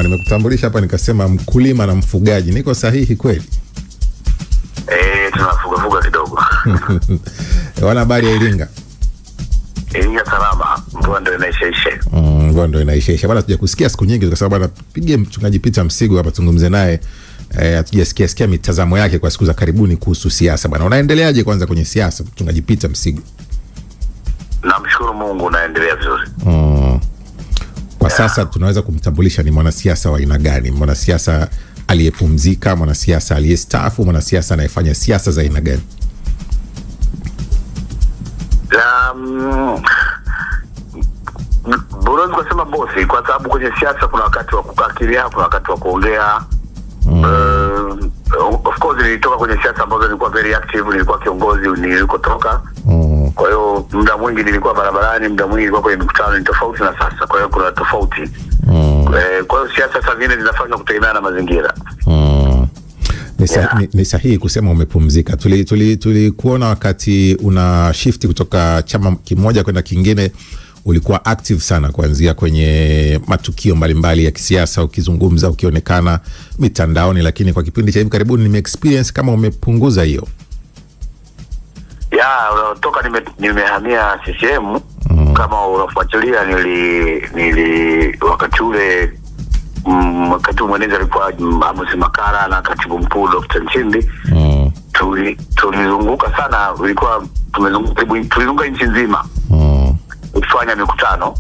nimekutambulisha hapa nikasema mkulima na mfugaji. Niko sahihi kweli? Tunafuga kidogo. Wana habari ya Iringa? Iringa salama, mvua ndio inaishaisha. Mvua ndio inaishaisha. Bwana tujakusikia siku nyingi kwa sababu bwana pige mchungaji Peter Msigwa hapa tuzungumze naye. Hatujasikia mitazamo yake kwa siku za karibuni kuhusu siasa bwana. Unaendeleaje kwanza kwenye siasa mchungaji Peter Msigwa? Namshukuru Mungu naendelea vizuri. Kwa sasa tunaweza kumtambulisha ni mwanasiasa wa aina gani? Mwanasiasa aliyepumzika, mwanasiasa aliyestaafu, mwanasiasa anayefanya siasa za aina gani? Bora kusema bosi, kwa sababu kwenye siasa kuna wakati wa kukaa kimya, kuna wakati wa kuongea. Of course nilitoka kwenye siasa ambazo nilikuwa very active, nilikuwa kiongozi nilikotoka. Kwa hiyo muda mwingi nilikuwa barabarani, muda mwingi nilikuwa kwenye mikutano, ni tofauti na sasa. Kwa hiyo kuna tofauti. Kwa hiyo siasa sasa zingine zinafanywa kutegemea na mazingira. Ni sahihi kusema umepumzika. Tulikuona wakati una shift kutoka chama kimoja kwenda kingine, ulikuwa active sana kuanzia kwenye matukio mbalimbali ya kisiasa, ukizungumza, ukionekana mitandaoni, lakini kwa kipindi cha hivi karibuni nime experience kama umepunguza hiyo. Toka nimehamia CCM, kama unafuatilia nili wakati ule katibu mwenezi alikuwa Amos Makala na katibu mkuu Dr. Nchimbi. Tulizunguka sana, ilikuwa tulizunguka nchi nzima kufanya mikutano.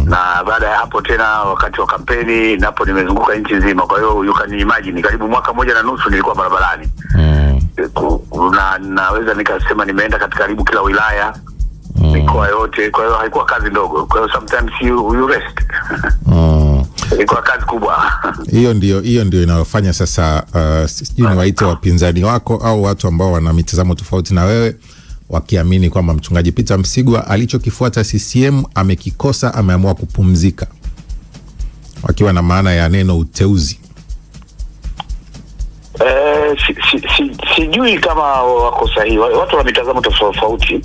Na baada ya hapo tena wakati wa kampeni napo nimezunguka nchi nzima. Kwa hiyo you can imagine karibu mwaka moja na nusu nilikuwa barabarani. Naweza nikasema nimeenda katika karibu kila wilaya, mikoa yote. Kwa hiyo haikuwa kazi ndogo. Kwa hiyo sometimes you rest. Ilikuwa kazi kubwa. Hiyo ndio inayofanya sasa sijui ni waite wapinzani wako au watu ambao wana mitazamo tofauti na wewe wakiamini kwamba mchungaji Peter Msigwa alichokifuata CCM amekikosa, ameamua kupumzika, wakiwa na maana ya neno uteuzi. Sijui kama wako sahihi. Watu wana mitazamo tofauti.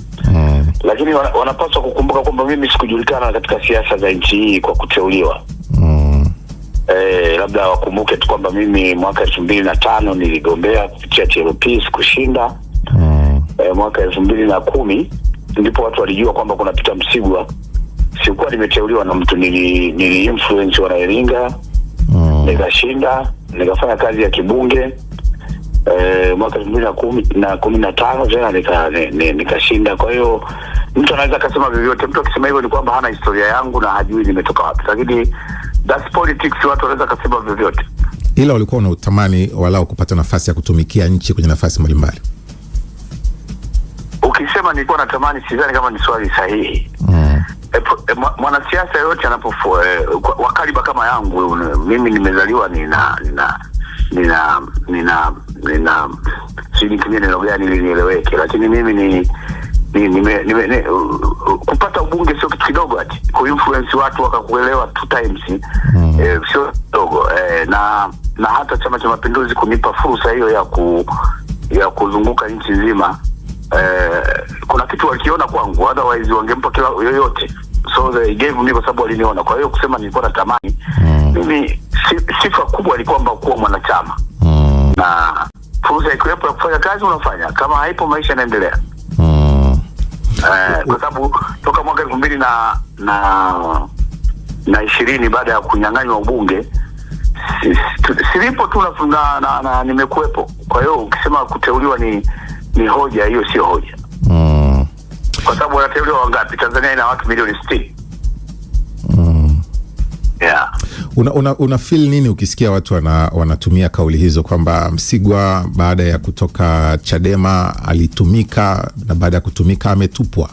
Lakini wanapaswa kukumbuka kwamba mimi sikujulikana katika siasa za nchi hii kwa kuteuliwa. Labda wakumbuke tu kwamba mimi mwaka 2005 niligombea kupitia TLP, sikushinda. Mwaka 2010 ndipo watu walijua kwamba kuna Peter Msigwa. Sikuwa nimeteuliwa na mtu, nili influence wana Iringa. Nikashinda, nikafanya kazi ya kibunge. Mwaka 2015 tena nikashinda. Kwa hiyo mtu anaweza kusema vyovyote. Mtu akisema hivyo ni kwamba hana historia yangu na hajui nimetoka wapi. Lakini that's politics, watu wanaweza kusema vyovyote. Ila ulikuwa unatamani walau kupata nafasi ya kutumikia nchi kwenye nafasi mbalimbali. Ukisema nilikuwa natamani, sidhani kama ni swali sahihi. Mwanasiasa yote anapokuwa wakaliba kama yangu, mimi nimezaliwa nina sijui kingine neno gani ili nieleweke, lakini mimi kupata ubunge sio kitu kidogo, ati kuinfluence watu wakakuelewa 2 times sio kidogo. Na hata Chama cha Mapinduzi kunipa fursa hiyo ya kuzunguka nchi nzima, kuna kitu walikiona kwangu, otherwise wangempa kila yoyote. So they gave me kwa sababu waliniona. Kwa hiyo kusema nilikuwa natamani, mimi sifa kubwa ni kwamba kuwa mwanachama. Na fursa ikiwepo ya kufanya kazi unafanya, kama haipo maisha yanaendelea. Kwa sababu toka mwaka 2020 baada ya kunyang'anywa ubunge, silipo tu na nimekuepo. Kwa hiyo ukisema kuteuliwa ni hoja, hiyo sio hoja. Kwa sababu wanateuliwa wangapi? Tanzania ina watu milioni 60. Una feel nini ukisikia watu wanatumia kauli hizo kwamba Msigwa baada ya kutoka Chadema alitumika na baada ya kutumika ametupwa?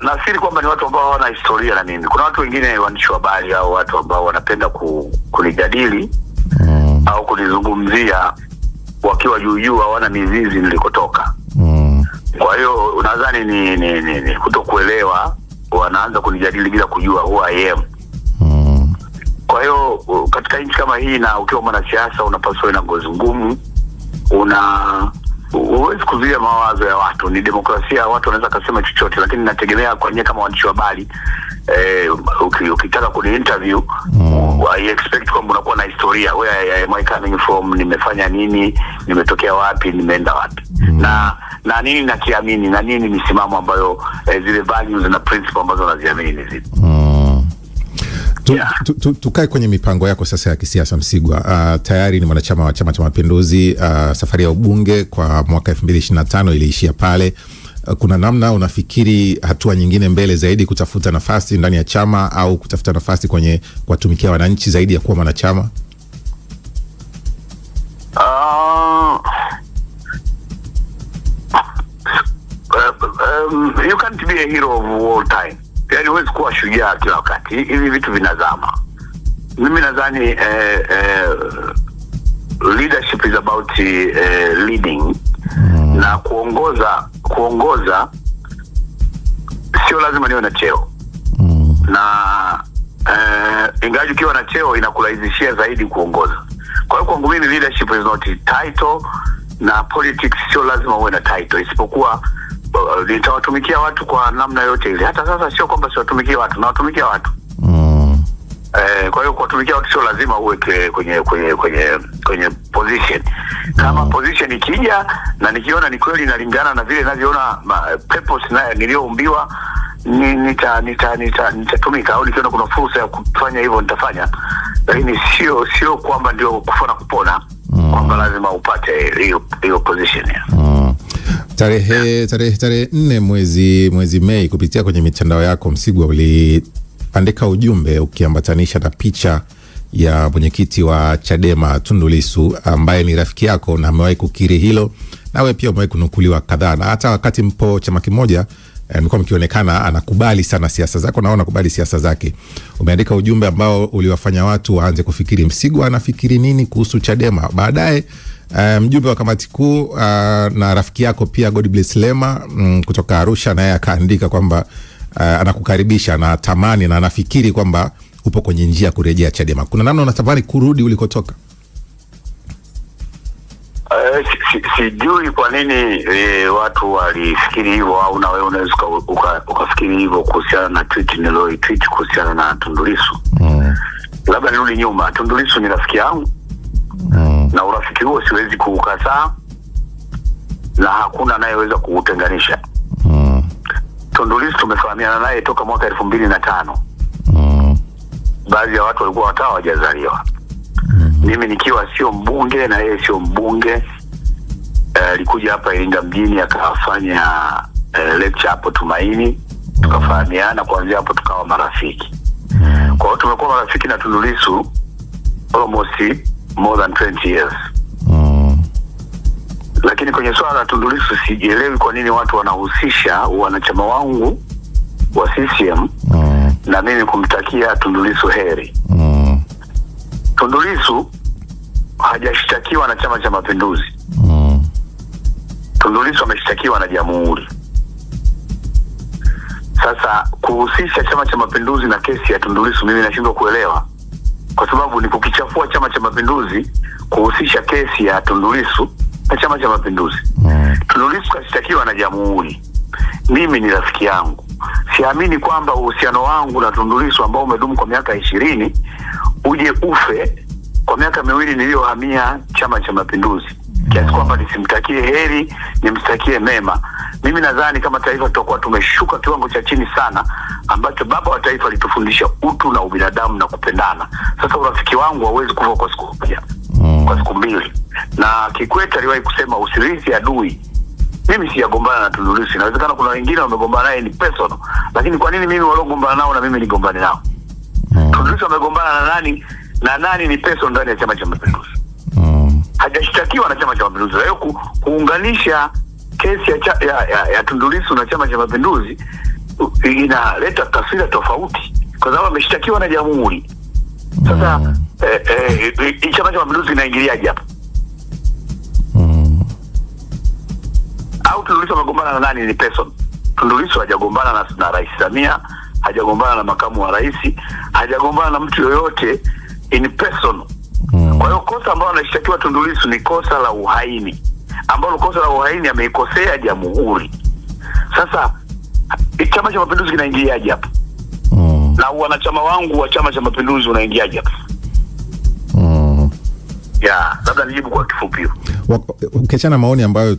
Nafikiri kwamba ni watu ambao hawana historia na mimi. Kuna watu wengine waandishi wa habari au watu ambao wanapenda kunijadili au kunizungumzia wakiwa juu hawana mizizi nilikotoka. Kwa hiyo nadhani ni kutokuelewa, wanaanza kunijadili bila kujua who I am. Kwa hiyo katika nchi kama hii, na ukiwa mwanasiasa unapaswa na ngozi ngumu, huwezi kuzuia mawazo ya watu, ni demokrasia, watu wanaweza kusema chochote, lakini nategemea kwa nyinyi kama waandishi wa habari ukitaka kuni interview I expect kwamba unakuwa na historia, where am I coming from, nimefanya nini, nimetokea wapi, nimeenda wapi, na nini nakiamini, na nini misimamo ambayo zile values na principles ambazo naziamini zipo. Tukae kwenye mipango yako sasa ya kisiasa, Msigwa. Tayari ni mwanachama wa Chama cha Mapinduzi. Safari ya ubunge kwa mwaka 2025 iliishia pale. Kuna namna unafikiri hatua nyingine mbele zaidi kutafuta nafasi ndani ya chama au kutafuta nafasi kwenye kuwatumikia wananchi zaidi ya kuwa mwanachama? You can't be a hero of all time. Yani huwezi kuwa shujaa kila wakati. Hivi vitu vinazama. Mimi nadhani leadership is about leading. Na kuongoza sio lazima niwe na cheo. Na ingawa ukiwa na cheo inakurahisishia zaidi kuongoza. Kwa hiyo kwangu mimi leadership is not a title, na politics sio lazima uwe na title, isipokuwa nitawatumikia watu kwa namna yote ile. Hata sasa sio kwamba siwatumikia watu, na watumikia watu. Kwa hiyo kuwatumikia watu sio lazima uwe kwenye position. Kama position ikija na nikiona ni kweli inalingana na vile ninavyoona purpose na niliyoumbiwa, nitatumika, au nikiona kuna fursa ya kufanya hivyo nitafanya. Lakini sio kwamba ndio kufana kupona, kwamba lazima upate hiyo position ya. Tarehe 4 mwezi Mei, kupitia kwenye mitandao yako, Msigwa, uliandika ujumbe ukiambatanisha na picha ya mwenyekiti wa Chadema Tundu Lissu, ambaye ni rafiki yako na amewahi kukiri hilo, na wewe pia umewahi kunukuliwa kadhaa, na hata wakati mpo chama kimoja mlikuwa mkionekana anakubali sana siasa zako na unakubali siasa zake. Umeandika ujumbe ambao uliwafanya watu waanze kufikiri Msigwa anafikiri nini kuhusu Chadema. Baadaye mjumbe wa kamati kuu na rafiki yako pia Godbless Lema kutoka Arusha, naye akaandika kwamba anakukaribisha na tamani na anafikiri kwamba upo kwenye njia kurejea Chadema. Kuna namna unatamani kurudi ulikotoka? Sijui kwa nini watu walifikiri hivyo, au na wewe unaweza ukafikiri hivyo kuhusiana na tweet kuhusiana na Tundu Lissu. Labda nirudi nyuma. Tundu Lissu ni rafiki yangu. Na urafiki huo siwezi kuukataa, na hakuna anayeweza kuutenganisha. Tundu Lissu tumefahamiana naye toka mwaka 2005. Baadhi ya watu walikuwa hata hawajazaliwa. Mimi nikiwa sio mbunge na yeye sio mbunge. Alikuja hapa Iringa mjini akafanya lecture hapo Tumaini, tukafahamiana, kuanzia hapo tukawa marafiki. Kwa hiyo tumekuwa marafiki na Tundu Lissu almost more than 20 years. Lakini kwenye swala la Tundu Lissu sijielewi kwa nini watu wanahusisha wanachama wangu wa CCM na mimi kumtakia Tundu Lissu heri. Tundu Lissu hajashtakiwa na Chama cha Mapinduzi. Tundu Lissu ameshtakiwa na Jamhuri. Sasa kuhusisha Chama cha Mapinduzi na kesi ya Tundu Lissu mimi nashindwa kuelewa, kwa sababu ni kukichafua Chama cha Mapinduzi kuhusisha kesi ya Tundu Lissu na Chama cha Mapinduzi. Tundu Lissu kashtakiwa na Jamhuri. Mimi ni rafiki yangu. Siamini kwamba uhusiano wangu na Tundu Lissu ambao umedumu kwa miaka 20 uje ufe kwa miaka 2 niliyohamia Chama cha Mapinduzi, kiasi kwamba nisimtakie heri, nimstakie mema. Mimi nadhani kama taifa tutakuwa tumeshuka kiwango cha chini sana, ambacho baba wa taifa alitufundisha utu na ubinadamu na kupendana. Sasa urafiki wangu hauwezi kufa kwa siku moja, kwa siku mbili. Na Kikwete aliwahi kusema usirithi adui. Mimi sijagombana na Tundu Lissu. Inawezekana kuna wengine wamegombana naye ni personal, lakini kwa nini mimi waliogombana nao na mimi nigombane nao? Tundu Lissu amegombana na nani? Na nani ni personal ndani ya Chama cha Mapinduzi? Hajashtakiwa na Chama cha Mapinduzi. Leo kuunganisha kesi ya Tundu Lissu na Chama cha Mapinduzi inaleta taswira tofauti, kwa sababu ameshtakiwa na Jamhuri. Sasa Chama cha Mapinduzi inaingiliaje hapo? Au Tundu Lissu amegombana na nani ni person? Tundu Lissu hajagombana na Rais Samia, hajagombana na makamu wa rais, hajagombana na mtu yoyote in person. Kwa hiyo kosa ambalo anashtakiwa Tundu Lissu ni kosa la uhaini. ambalo kosa la uhaini ameikosea jamhuri. Sasa Chama cha Mapinduzi kinaingiaje hapo? Na wanachama wangu wa Chama cha Mapinduzi unaingiaje hapo? Ya, labda nijibu kwa kifupi. Ukiachana maoni ambayo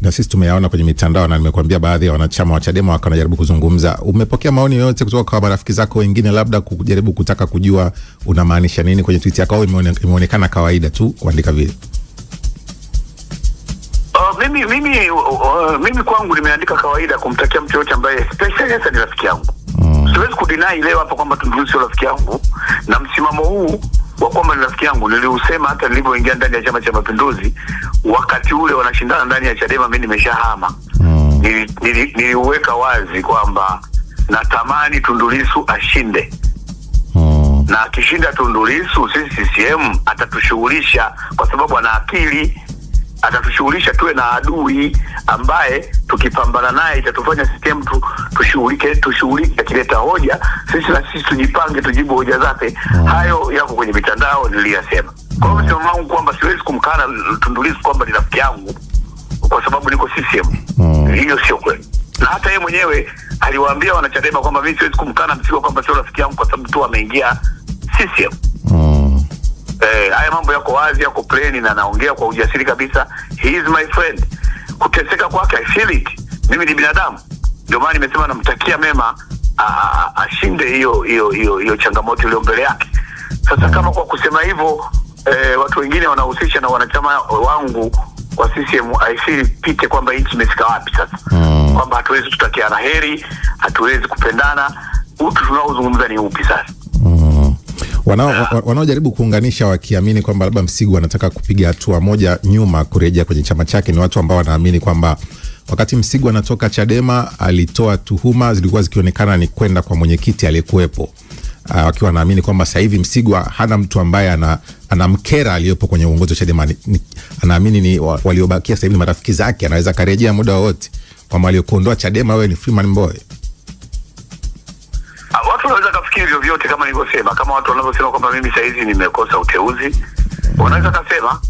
na sisi tumeyaona kwenye mitandao, na nimekuambia baadhi ya wanachama wa Chadema wanajaribu kuzungumza, umepokea maoni yoyote kutoka kwa marafiki zako wengine, labda kujaribu kutaka kujua unamaanisha nini kwenye tweet yako, au imeonekana kawaida tu kuandika vile? Mimi kwangu nimeandika kawaida kumtakia mtu yote ambaye especially ni rafiki yangu. Siwezi kudeny leo hapa kwamba Tundu Lissu sio rafiki yangu, na msimamo huu wa kwamba ni rafiki yangu niliusema hata nilipoingia ndani ya Chama cha Mapinduzi. Wakati ule wanashindana ndani ya Chadema, mimi nimeshahama. Niliuweka wazi kwamba natamani Tundu Lissu ashinde. Na akishinda Tundu Lissu, sisi CCM atatushughulisha kwa sababu ana akili. Atatushughulisha tuwe na adui ambaye tukipambana naye itatufanya system tushughulike akileta hoja, sisi na sisi tujipange tujibu hoja zake. Hayo yako kwenye mitandao niliyasema. Kwa hiyo msimamo wangu kwamba siwezi kumkana Tundu Lissu kwamba ni rafiki yangu kwa sababu niko CCM. Hiyo sio kweli. Na hata yeye mwenyewe aliwaambia wanachadema kwamba mimi siwezi kumkana Msigwa kwamba sio rafiki yangu kwa sababu tu ameingia CCM. Haya mambo yako wazi, yako plain, na naongea kwa ujasiri kabisa. He is my friend. Kuteseka kwake I feel it. Mimi ni binadamu. Ndio maana nimesema namtakia mema ashinde hiyo changamoto ile mbele yake. Sasa kama kwa kusema hivyo watu wengine wanahusisha na wanachama wangu wa CCM, I feel pite kwamba nchi imefika wapi sasa. Kwamba hatuwezi tutakiana heri, hatuwezi kupendana. Utu tunaozungumza ni upi sasa? Wanaojaribu kuunganisha wakiamini kwamba labda Msigwa anataka kupiga hatua moja nyuma kurejea kwenye chama chake ni watu ambao wanaamini kwamba wakati Msigwa anatoka Chadema alitoa tuhuma zilikuwa zikionekana ni kwenda kwa mwenyekiti aliyekuwepo, wakiwa wanaamini kwamba sasa hivi Msigwa hana mtu ambaye anamkera aliyepo kwenye uongozi wa Chadema. Anaamini ni waliobakia sasa hivi marafiki zake, anaweza karejea muda wote, kwamba aliyokuondoa Chadema wewe ni Freeman Mbowe. Watu wanaweza kufikiri vyovyote kama nilivyosema, kama watu wanavyosema kwamba mimi sasa hizi nimekosa uteuzi. Wanaweza kusema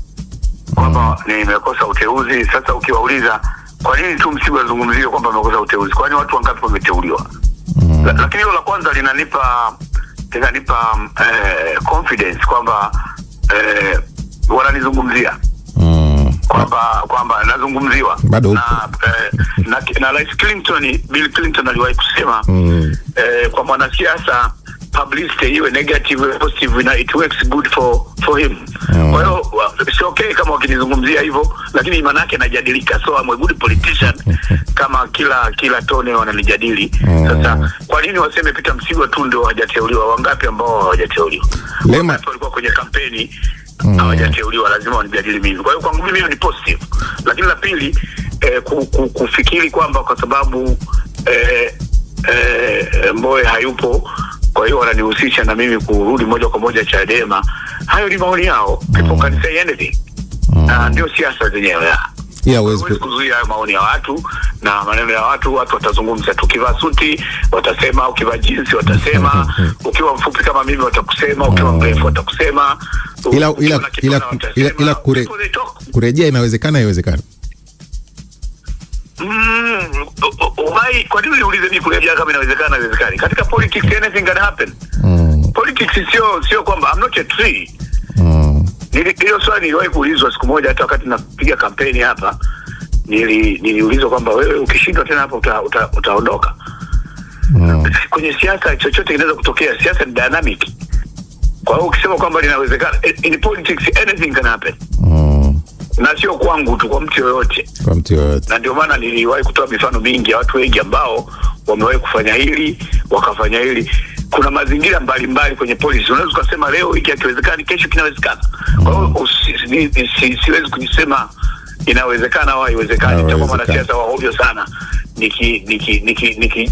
kwamba nimekosa uteuzi. Sasa ukiwauliza kwa nini tu Msigwa azungumzie kwamba amekosa uteuzi, kwani watu wangapi wameteuliwa? Lakini hilo la kwanza linanipa confidence kwamba wananizungumzia kwamba nazungumziwa na Rais Bill Clinton aliwahi kusema kwa mwanasiasa publicity iwe negative or positive, na it works good for him. Kwa hiyo sio okay kama wakinizungumzia hivyo, lakini maana yake najadilika, so I'm a good politician kama kila tone wananijadili. Sasa kwa nini waseme Peter Msigwa tu ndio hajateuliwa? Wangapi ambao hawajateuliwa? Lema walikuwa kwenye kampeni hawajateuliwa, lazima wanijadili mimi. Kwa hiyo kwangu mimi ni positive. Lakini la pili, kufikiri kwamba kwa sababu Mbowe hayupo kwa hiyo wananihusisha na mimi kurudi moja kwa moja Chadema, hayo ni maoni yao. People can say anything. Ndio siasa zenyewe. Huwezi kuzuia hayo maoni ya watu na maneno ya watu. Watu watazungumza. Tukivaa suti watasema, ukivaa jeans watasema, ukiwa mfupi kama mimi watakusema, ukiwa mrefu watakusema. Ila kurejea inawezekana, haiwezekani. Kwa nini uliulize mimi kurejea kama inawezekana? Haiwezekani. Katika politics anything can happen. Politics sio kwamba I'm not a tree. Hiyo swali niliwahi kuulizwa siku moja, hata wakati napiga kampeni hapa niliulizwa kwamba wewe ukishindwa tena hapa utaondoka. Kwenye siasa chochote kinaweza kutokea. Siasa ni dynamic. Kwa hiyo ukisema kwamba linawezekana, in politics anything can happen. Na sio kwangu tu, kwa mtu yoyote. Na ndio maana niliwahi kutoa mifano mingi ya watu wengi ambao wamewahi kufanya hili, wakafanya hili. Kuna mazingira mbalimbali kwenye policy. Unaweza kusema leo hiki hakiwezekani, kesho kinawezekana. Kwa hiyo siwezi kujisema inawezekana au haiwezekani. Kama mwanasiasa wa ovyo sana,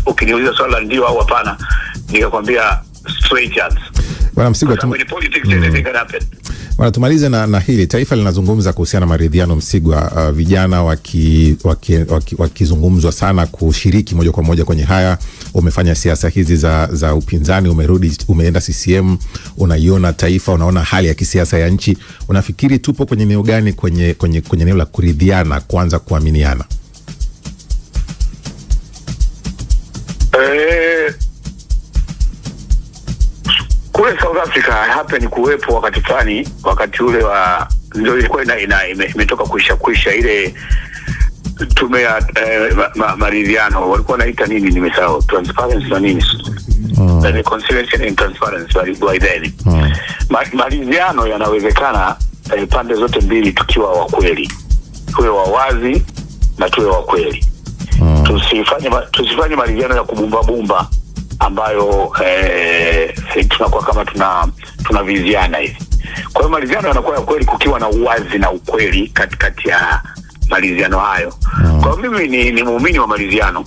ukiniuliza swala ndio au hapana, nikakwambia straight answer. Bwana Msigwa, Bwana, tumalize na hili. Taifa linazungumza kuhusiana na maridhiano Msigwa, vijana wakizungumzwa sana kushiriki moja kwa moja kwenye haya. Umefanya siasa hizi za upinzani, umeenda CCM, unaiona taifa, unaona hali ya kisiasa ya nchi. Unafikiri tupo kwenye eneo gani kwenye eneo la kuridhiana, kwanza kuaminiana? Kule South Africa hapa ni kuwepo wakati fulani, wakati ule wa ndio ilikuwa imetoka kuisha ile tume ya maridhiano, walikuwa naita nini, nimesahau, transparency na nini, reconciliation and transparency by then. Maridhiano yanawezekana pande zote mbili tukiwa wa kweli, tuwe wa wazi na tuwe wa kweli. Tusifanye maridhiano ya kubumba ambayo tunakuwa kama tunaviziana hivi. Kwa hiyo maridhiano yanakuwa ya kweli kukiwa na uwazi na ukweli katikati ya maridhiano hayo. Kwa hiyo mimi ni muumini wa maridhiano,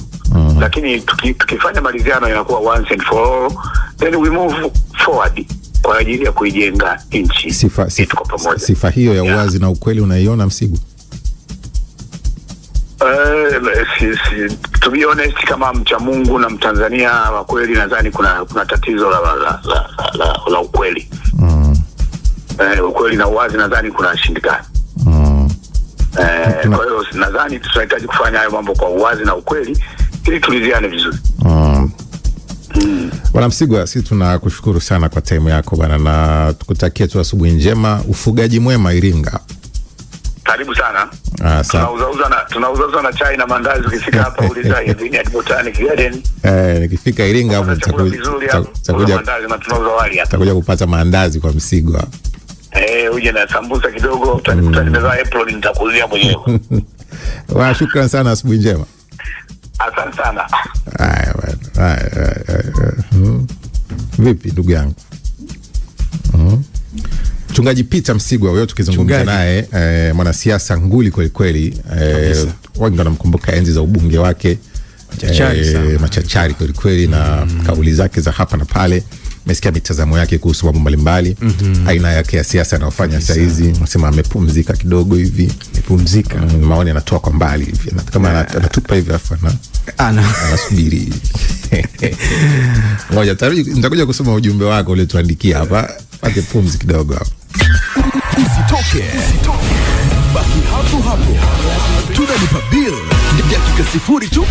lakini tukifanya maridhiano yanakuwa once and for all, then we move forward kwa ajili ya kuijenga nchi. Sifa hiyo ya uwazi na ukweli unaiona Msigwa? To be honest, kama mcha Mungu na Mtanzania wa kweli, nadhani kuna tatizo la ukweli. Ukweli na uwazi nadhani kuna shindikana. Kwa hiyo nadhani tunahitaji kufanya hayo mambo kwa uwazi na ukweli ili tuliziane vizuri. Bwana Msigwa, sisi tunakushukuru sana kwa time yako bwana, na tukutakie tu asubuhi njema, ufugaji mwema Iringa. Karibu sana. Tunauza na chai na mandazi, ukifika hapa uliza Vineyard Botanic Garden. Nikifika Iringa hapo nitakuja mandazi na tunauza wali hapa. Nitakuja kupata mandazi kwa Msigwa. Uje na sambusa kidogo, tutanimeza apron nitakuuzia mwenyewe. Shukrani sana, asubuhi njema. Asante sana. Vipi ndugu yangu? Mchungaji Peter Msigwa, wewe tukizungumza naye, mwanasiasa nguli kweli kweli, wengi wanamkumbuka enzi za ubunge wake, machachari kweli kweli, na kauli zake za hapa na pale. Umesikia mitazamo yake kuhusu mambo mbalimbali, aina yake ya siasa anayofanya sasa hizi. Nasema amepumzika kidogo hivi, maoni anatoa kwa mbali hivi, kama anatupa hivi afa anasubiri. Ngoja nitakuja kusoma ujumbe wako ule tuandikia hapa, pate pumzi kidogo hapa. Usitoke. Baki hapo. Tunalipa bill dakika 0 tu.